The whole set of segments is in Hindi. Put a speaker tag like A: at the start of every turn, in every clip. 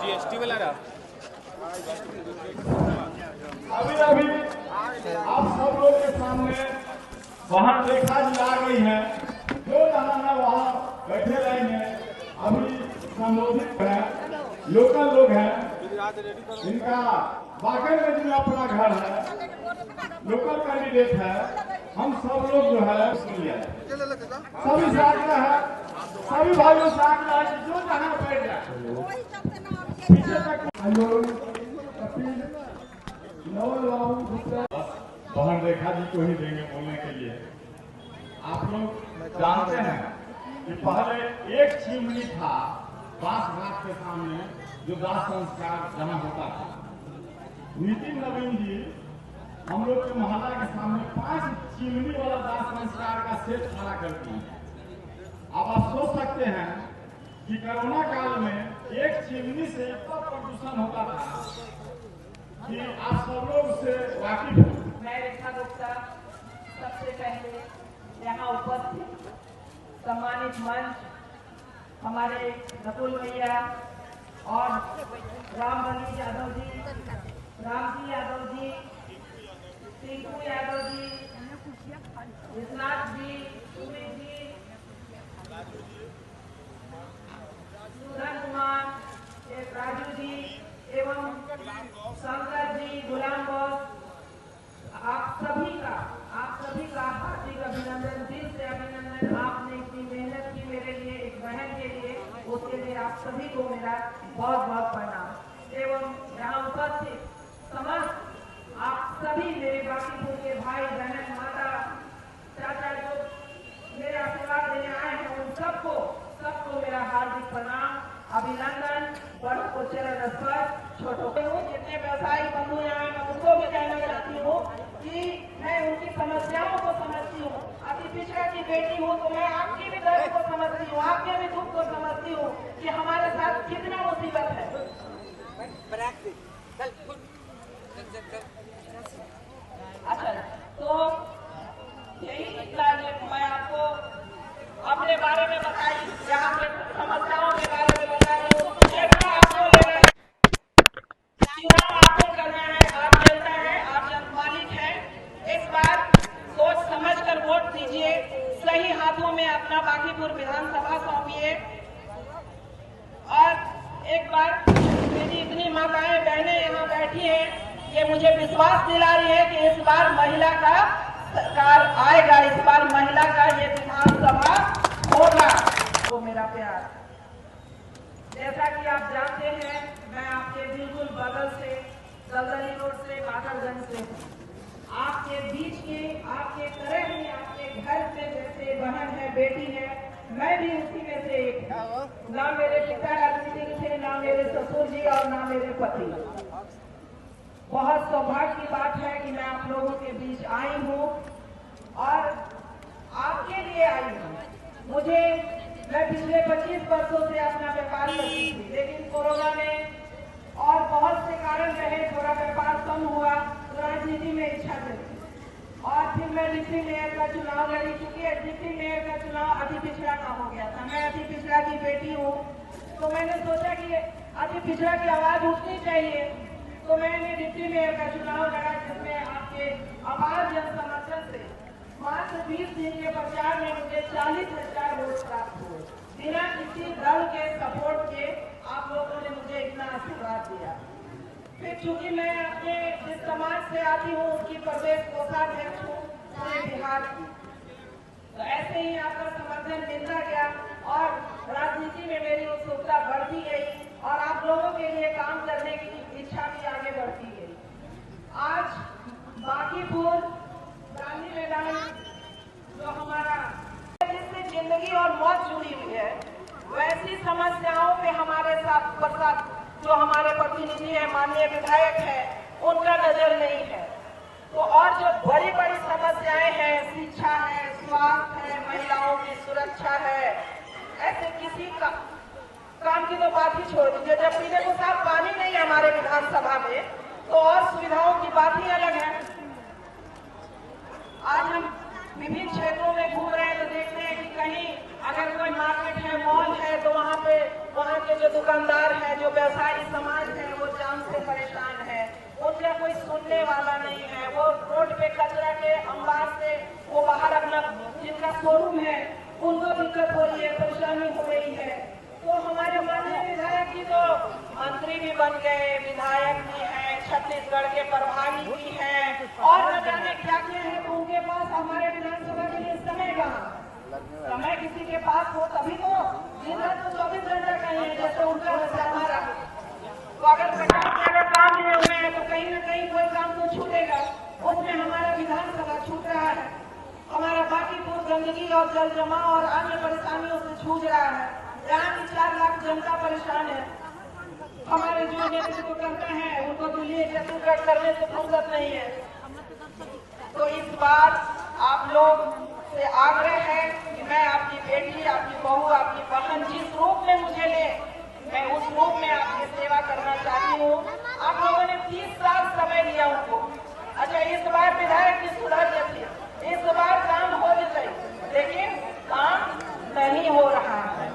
A: जीएसटी वाला रहा।
B: अभी आप सब लोग के सामने वहाँ रेखा जी आ गई है, जो जहाँ है वहाँ बैठे रहेंगे। अभी संबोधित है, लोकल लोग हैं, इनका बागल में जो अपना घर है, लोकल कैंडिडेट है। हम सब लोग जो है सभी साथ में है, सभी भाइयों साथ में है, जो जहाँ बैठ जाए पीछे तक बहन रेखा जी को ही देंगे बोलने के लिए। आप लोग जानते हैं कि पहले एक चिमनी था बांस घाट के सामने, जो दाह संस्कार जहाँ होता था। नितिन नवीन जी हम लोग के मोहल्ला के सामने 5 चिमनी वाला दाह संस्कार का सेट खड़ा करती हैं। अब आप सोच सकते हैं कि कोरोना काल में एक चिमनी से इतना प्रदूषण होता था कि आप सब लोग से वाकिफ हैं।
C: मैं रेखा गुप्ता सबसे पहले यहाँ उपस्थित सम्मानित मंच हमारे नकुल भैया और रामबली यादव जी, रामजी यादव जी, टिंकू यादव जी, विश्वनाथ जी, सुमित जी, सुधन कुमार, राजू जी एवं शंकर जी, गुलाम बॉस, आप सभी का हार्दिक अभिनंदन, दिल से अभिनंदन। आपने इतनी मेहनत की मेरे लिए, एक बहन के लिए, उसके लिए आप सभी को मेरा बहुत बहुत प्रणाम। एवं यहाँ उपस्थित समस्त आप सभी मेरे बाकीपुर के भाई बहन, माता, चाचा जो मेरे आशीर्वाद देने आए हैं, उन सबको मेरा हार्दिक प्रणाम, अभिनंदन। बड़ों को चरण स्पर्श, छोटों को। जितने व्यवसायी बंधु यहाँ, मैं उनको भी कहना चाहती हूँ कि मैं उनकी समस्याओं को समझती हूँ। अति पिछड़ा की बेटी हूँ तो मैं आपकी भी दर्द को समझती हूँ, आपके भी दुख को समझती हूँ कि हमारे साथ कितना मुसीबत है। अच्छा, तो यही मैं आपको अपने बारे में बताई, यहाँ के समस्याओं के बारे में बता रही हूँ। चुनाव आपको करना है, आप जनता है, आप जनमालिक है। इस बार सोच समझ कर वोट दीजिए, सही हाथों में अपना बाकीपुर विधानसभा सौंपिए। और एक बार मेरी इतनी माताएं बहनें यहाँ बैठी हैं, ये मुझे विश्वास दिला रही है कि इस बार महिला का सरकार आएगा, इस बार महिला का ये विधानसभा होगा। वो मेरा प्यार, जैसा कि आप जानते हैं, मैं आपके बिल्कुल बगल से, दलदली रोड से, काकरगंज से हूँ। आपके बीच के, आपके तरह ही आपके घर से जैसे बहन है, बेटी है, मैं भी उसी में से एक हूँ। ना मेरे पिता राजनीतिक थे, ना मेरे ससुर जी और ना मेरे पति। बहुत सौभाग्य की बात है कि मैं आप लोगों के बीच आई हूँ और आपके लिए आई हूँ। मैं पिछले 25 वर्षों से अपना व्यापार करती थी, लेकिन कोरोना ने और बहुत से कारण रहे, थोड़ा व्यापार कम हुआ, तो राजनीति में इच्छा जगी और फिर मैं डिप्टी मेयर का चुनाव लड़ी। चूंकि डिप्टी मेयर का चुनाव अति पिछड़ा का हो गया था, मैं अति पिछड़ा की बेटी हूँ, तो मैंने सोचा कि अति पिछड़ा की आवाज उठनी चाहिए, तो मैंने डिप्टी मेयर का चुनाव लड़ा, जिसमें आपके अपार जन समर्थन से मात्र 20 दिन के प्रचार में मुझे 40,000 वोट प्राप्त हुए। बिना किसी दल के सपोर्ट के आप लोगों ने मुझे इतना आशीर्वाद दिया। फिर चूंकि मैं अपने जिस समाज से आती हूँ उसकी प्रदेश कोषाध्यक्ष हूँ पूरे बिहार की, तो ऐसे ही आपका समर्थन मिलता गया और राजनीति में मेरी उत्सुकता बढ़ती गई और आप लोगों के लिए काम करने की इच्छा भी आगे बढ़ती गई। आज बाकीपुर गांधी मैदान जो हमारा, जिससे जिंदगी और मौत जुड़ी हुई है, वैसी समस्याओं पे हमारे साथ जो हमारे प्रतिनिधि है, माननीय विधायक है, उनका नजर नहीं है। तो और जो बड़ी बड़ी समस्याएं हैं, शिक्षा है, स्वास्थ्य है, महिलाओं की सुरक्षा है, ऐसे किसी का काम की तो बात ही छोड़ दीजिए। जब पीने को साफ पानी नहीं है हमारे विधानसभा में, तो और सुविधाओं की बात ही अलग है। आज हम विभिन्न क्षेत्रों में घूम रहे हैं तो देखते हैं कि कहीं दुकानदार हैं, जो व्यवसायी समाज है, वो जान से परेशान है। उनका कोई सुनने वाला नहीं है। वो रोड पे कचरा के अंबार से वो बाहर अपना जिनका शोरूम है उनको दिक्कत हो रही है, परेशानी हो रही है। तो हमारे माननीय विधायक जी तो मंत्री भी बन गए, विधायक भी हैं, छत्तीसगढ़ के प्रभारी भी हैं और न जाने क्या क्या है। तो उनके पास हमारे विधानसभा के लिए समय कहाँ? समय किसी के पास हो तभी तो। दिन रात तो 24 घंटा का ही है, जैसे उनका वैसे हमारा। तो अगर प्रशासन के अगर काम लिए हुए हैं तो कहीं न कहीं कोई काम तो छूटेगा। उसमें हमारा विधानसभा छूट रहा है। हमारा बाकीपुर गंदगी और जल जमाव और अन्य परेशानियों से जूझ रहा है। यहाँ की 4 लाख जनता परेशान है। हमारे जो नेतृत्व करते हैं उनको दिल्ली चतुर्गढ़ करने से फुर्सत नहीं है। तो इस बार आप लोग से आग्रह है कि मैं आपकी बेटी, आपकी बहू, आपकी बहन जिस रूप में मुझे ले, मैं उस रूप में आपकी सेवा करना चाहती हूँ। आप लोगों ने 30 साल समय लिया उनको। अच्छा, इस बार विधायक जी सुधर जाती, इस बार काम हो जाए, लेकिन काम नहीं हो रहा है।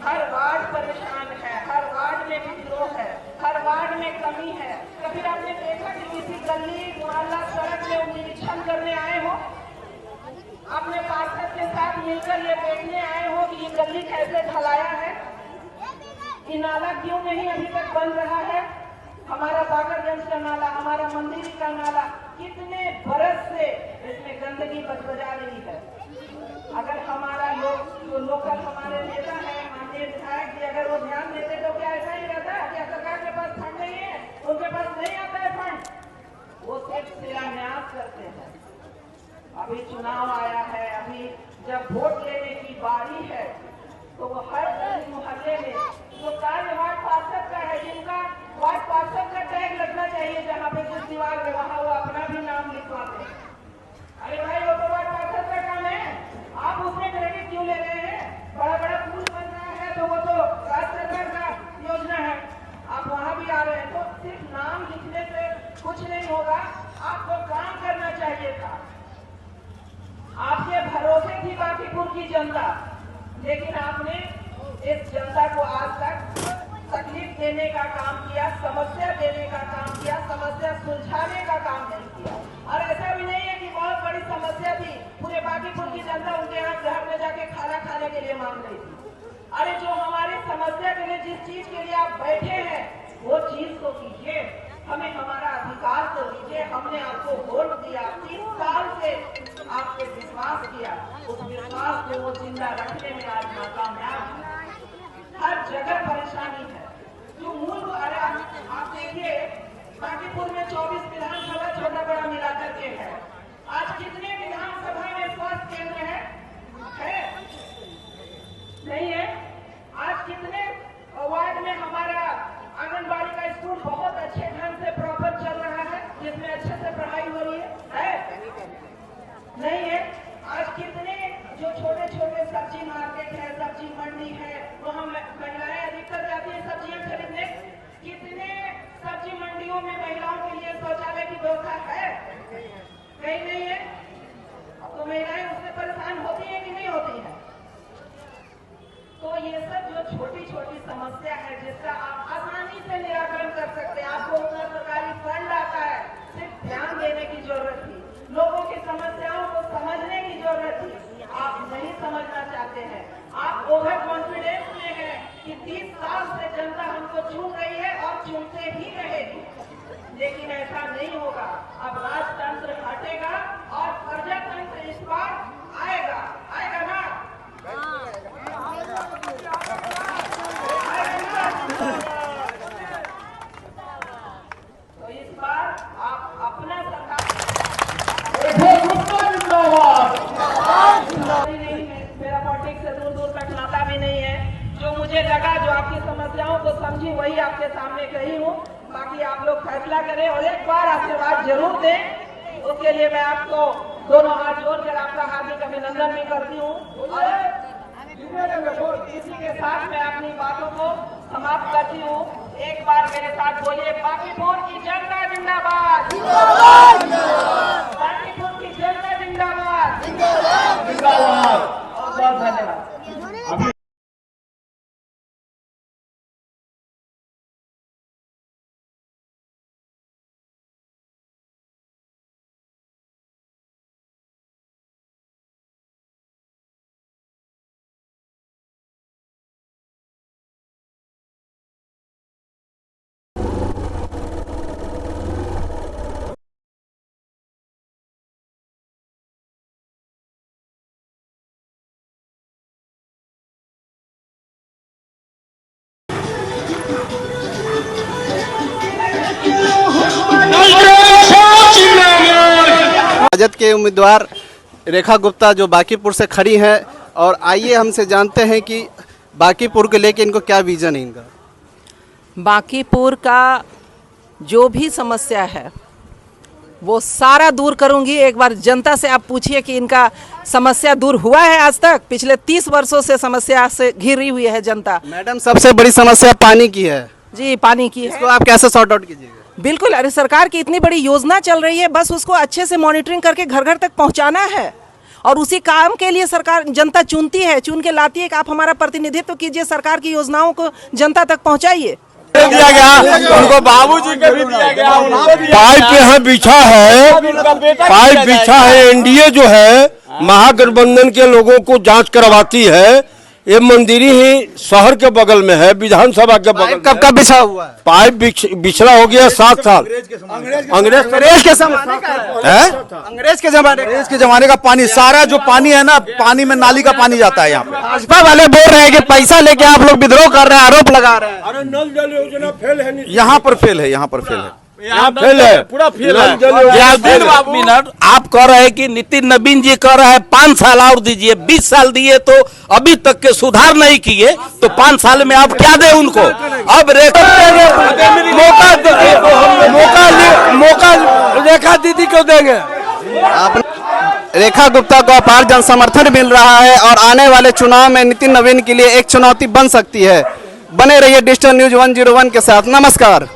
C: हर वार्ड परेशान है, हर वार्ड में विद्रोह है, हर वार्ड में कमी है। कभी आपने देखा कि किसी गली मोहल्ला सड़क में निरीक्षण करने आए हो? अपने पार्षद के साथ मिलकर ये देखने आए हो कि ये गली कैसे ढलाया है, ये नाला क्यों नहीं अभी तक बन रहा है? हमारा बागरगंज का नाला, हमारा मंदिर का नाला कितने बरस से इसमें गंदगी बजा रही है। अगर हमारा जो लोकल हमारे नेता है, माननीय विधायक जी, अगर वो ध्यान देते तो क्या ऐसा ही रहता है? क्या सरकार के पास फंड नहीं है? उनके पास नहीं आता है फंड? वो सिर्फ शिलान्यास करते हैं। अभी चुनाव आया है, अभी जब वोट लेने की बारी है तो वो हर मोहल्ले में जो कार्य वार्ड पार्षद का है, जिनका वार्ड पार्षद का टैग लगना चाहिए, जहाँ पे जिस दीवार में वहाँ वो अपना भी नाम लिखवाते हैं। अरे भाई, वो तो वार्ड पार्षद का काम है, आप उसमें क्रेडिट क्यों ले रहे हैं? बड़ा बड़ा पुल बन रहा है तो वो तो राज्य सरकार का योजना है, आप वहाँ भी आ रहे हैं। तो सिर्फ नाम लिखने से कुछ नहीं होगा, आपको काम करना चाहिए था। आपके भरोसे थी बाकीपुर की जनता, लेकिन आपने इस जनता को आज तक तकलीफ देने का काम किया, समस्या देने का काम किया, समस्या सुलझाने का काम नहीं किया। और ऐसा भी नहीं है कि बहुत बड़ी समस्या थी, पूरे बाकीपुर की जनता उनके यहाँ घर में जाके खाना खाने के लिए मांग रही थी। अरे, जो हमारी समस्या के लिए, जिस चीज के लिए आप बैठे हैं, वो चीज तो कीजिए, हमें हमारा अधिकार तो दीजिए। हमने आपको वोट दिया, 30 साल से आपसे विश्वास किया, उस विश्वास को वो जिंदा रखने में आज नाकामयाब है। हर जगह परेशानी है। जो मूल आप देखिए, बाकीपुर में 24 विधानसभा छोटा बड़ा मिलाकर के है। आज कितने विधानसभा में स्वास्थ्य केंद्र है? नहीं है। आज कितने वार्ड में हमारा आंगनबाड़ी का स्कूल बहुत अच्छे ढंग से प्रॉपर चल रहा है, जिसमें अच्छे से पढ़ाई हो रही है? नहीं है। आज कितने जो छोटे छोटे सब्जी मार्केट है, सब्जी मंडी है, वहाँ महिलाएं अधिकतर जाती है सब्जियां खरीदने। कितने सब्जी मंडियों में महिलाओं के लिए शौचालय की व्यवस्था है? कहीं नहीं है। तो महिलाएं उससे परेशान होती है कि नहीं होती है? तो ये सब जो छोटी छोटी समस्या है, जिसका आप आसानी से निराकरण कर सकते हैं। आपको उतना सरकारी फंड आता है, सिर्फ ध्यान देने की जरूरत थी, लोगों की समस्याओं को समझने की जरूरत थी। आप नहीं समझना चाहते हैं, आप ओवर कॉन्फिडेंस में हैं कि 30 साल से जनता हमको चुन रही है और चुनते ही रहेगी, लेकिन ऐसा नहीं होगा। अब राजतंत्र हटेगा और प्रजातंत्र इस बार आएगा। आएगा ना? तो इस बार आप अपना सरकार मेरा पॉलिटिक्स से दूर दूर तक नाता भी नहीं है। जो मुझे लगा, जो आपकी समस्याओं को समझी, वही आपके सामने कही हूँ। बाकी आप लोग फैसला करें और एक बार आशीर्वाद जरूर दें। उसके लिए मैं आपको दोनों हाथ जोड़कर आपका हार्दिक अभिनंदन भी करती हूँ। और इसी के साथ मैं अपनी बातों को समाप्त करती हूँ। एक बार मेरे साथ बोलिए, बाकीपुर की जनता जिंदाबाद, बाकीपुर की जनता जिंदाबाद, बहुत धन्यवाद।
A: राजद के उम्मीदवार रेखा गुप्ता जो बांकीपुर से खड़ी हैं, और आइए हमसे जानते हैं कि बांकीपुर को लेके इनको क्या विजन है इनका।
D: बांकीपुर का जो भी समस्या है वो सारा दूर करूंगी। एक बार जनता से आप पूछिए कि इनका समस्या दूर हुआ है आज तक? पिछले 30 वर्षों से समस्या से घिरी हुई है जनता।
A: मैडम, सबसे बड़ी समस्या पानी की है।
D: जी, पानी की
A: इसको
D: है।
A: आप कैसे सॉर्ट आउट कीजिएगा?
D: बिल्कुल, अरे सरकार की इतनी बड़ी योजना चल रही है, बस उसको अच्छे से मॉनिटरिंग करके घर घर तक पहुंचाना है। और उसी काम के लिए सरकार जनता चुनती है, चुन के लाती है कि आप हमारा प्रतिनिधित्व कीजिए, सरकार की योजनाओं को जनता तक पहुंचाइए।
E: दिया गया उनको, बाबूजी को भी दिया गया। पाइप यहाँ बिछा है, पाइप बिछा है। एनडीए जो है महागठबंधन के लोगों को जांच करवाती है। ये मंदिरी ही शहर के बगल में है, विधानसभा के बगल में।
A: कब बिछा हुआ है?
E: पाइप बिछड़ा हो गया 7 साल।
A: अंग्रेज के जमाने का है? अंग्रेज के जमाने का
F: पानी, सारा जो पानी है ना, पानी में नाली का पानी जाता है यहाँ पे।
A: भाजपा वाले बोल रहे हैं कि पैसा लेके आप लोग विद्रोह कर रहे हैं, आरोप लगा रहे हैं।
E: अरे नल जल योजना फेल है।
F: यहाँ पर फेल है, यहाँ पर फेल है,
E: यहाँ फेल है, पूरा फेल है।
G: मिनट आप कह रहे हैं कि नितिन नवीन जी कह रहे हैं 5 साल और दीजिए। 20 साल दिए तो अभी तक के सुधार नहीं किए, तो 5 साल में आप क्या दे उनको? अब मौका रेखा दीदी को देंगे।
A: आप रेखा गुप्ता को अपार जन समर्थन मिल रहा है और आने वाले चुनाव में नितिन नवीन के लिए एक चुनौती बन सकती है। बने रहिए डिजिटल न्यूज 101 के साथ। नमस्कार।